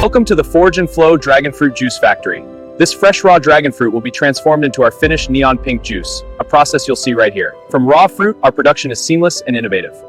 Welcome to the Forge and Flow Dragon Fruit Juice Factory. This fresh raw dragon fruit will be transformed into our finished neon pink juice, a process you'll see right here. From raw fruit, our production is seamless and innovative.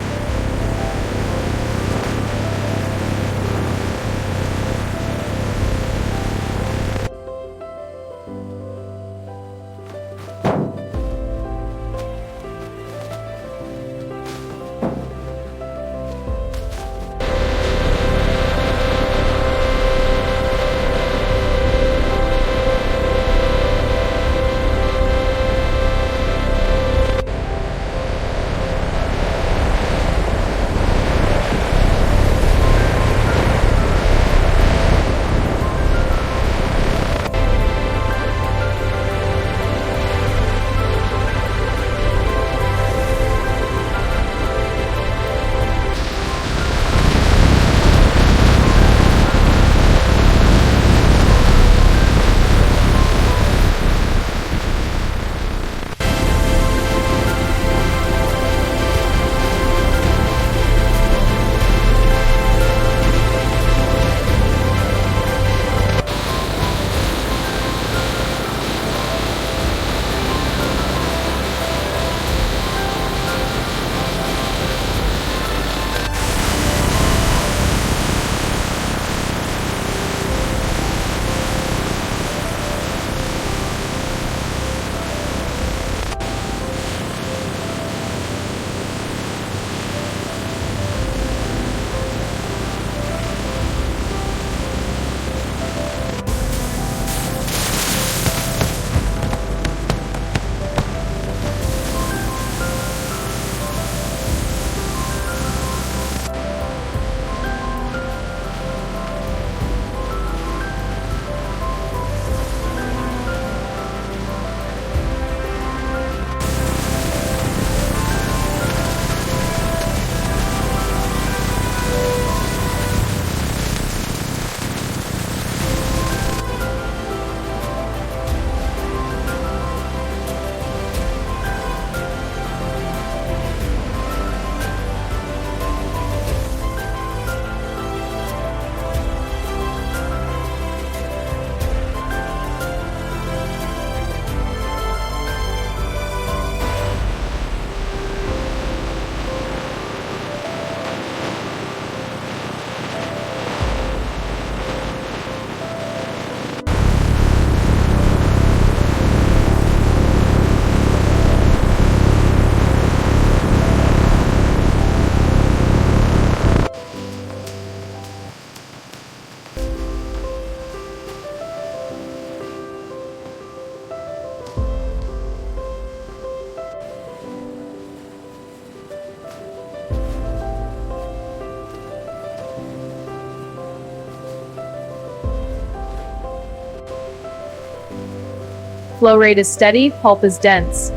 Flow rate is steady, pulp is dense.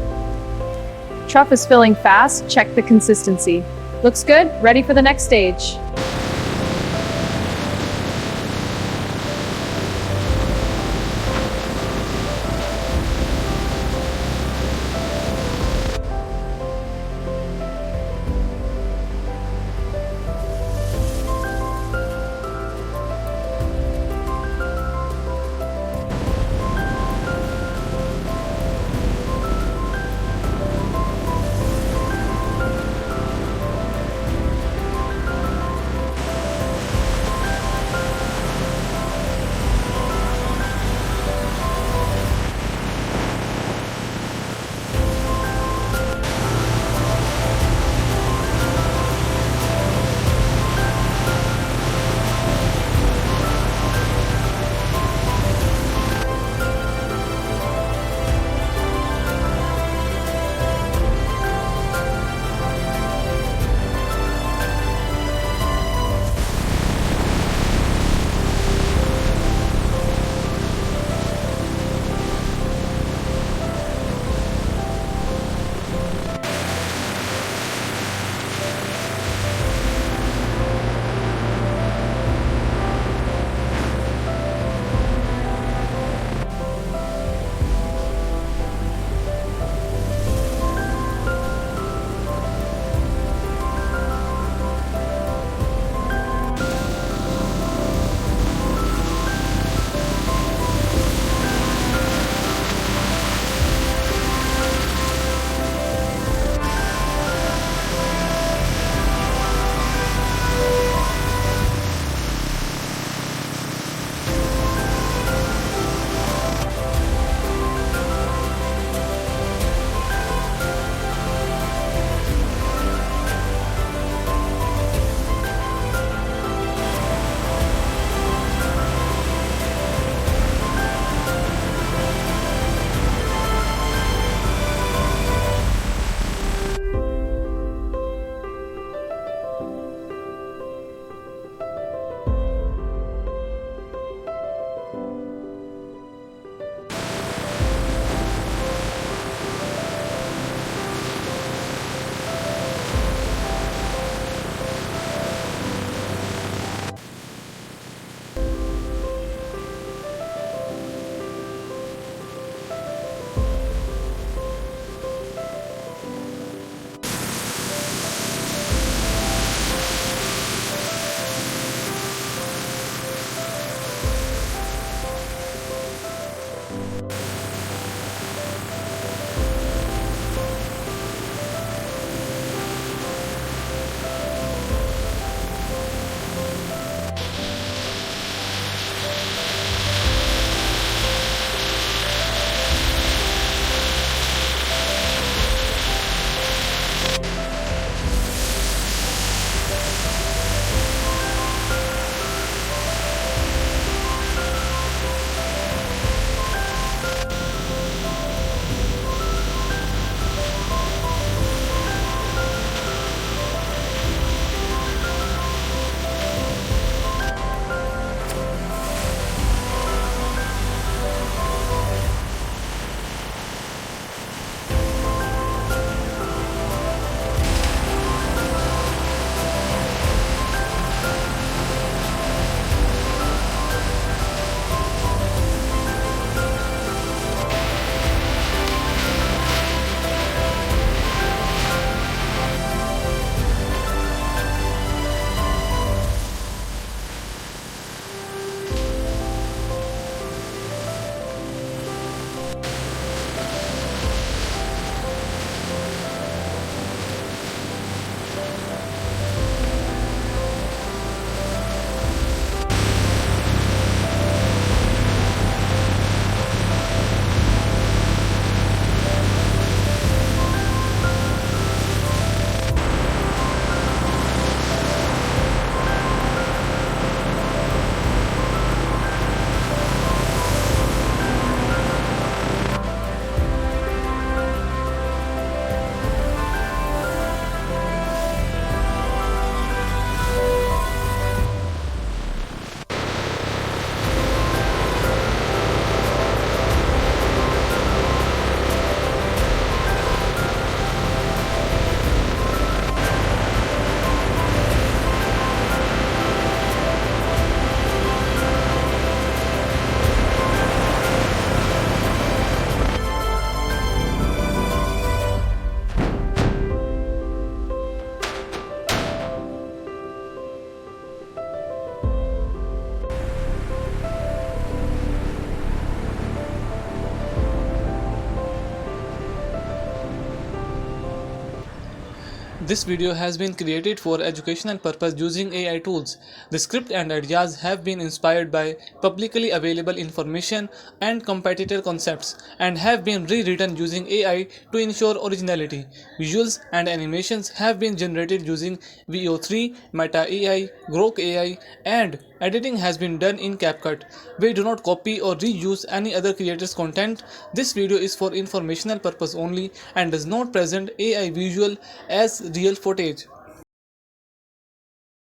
Truff is filling fast, check the consistency. Looks good, ready for the next stage. This video has been created for educational purpose using AI tools. The script and ideas have been inspired by publicly available information and competitor concepts and have been rewritten using AI to ensure originality. Visuals and animations have been generated using VO3, Meta AI, Grok AI, and editing has been done in CapCut. We do not copy or reuse any other creator's content. This video is for informational purpose only and does not present AI visual as real footage.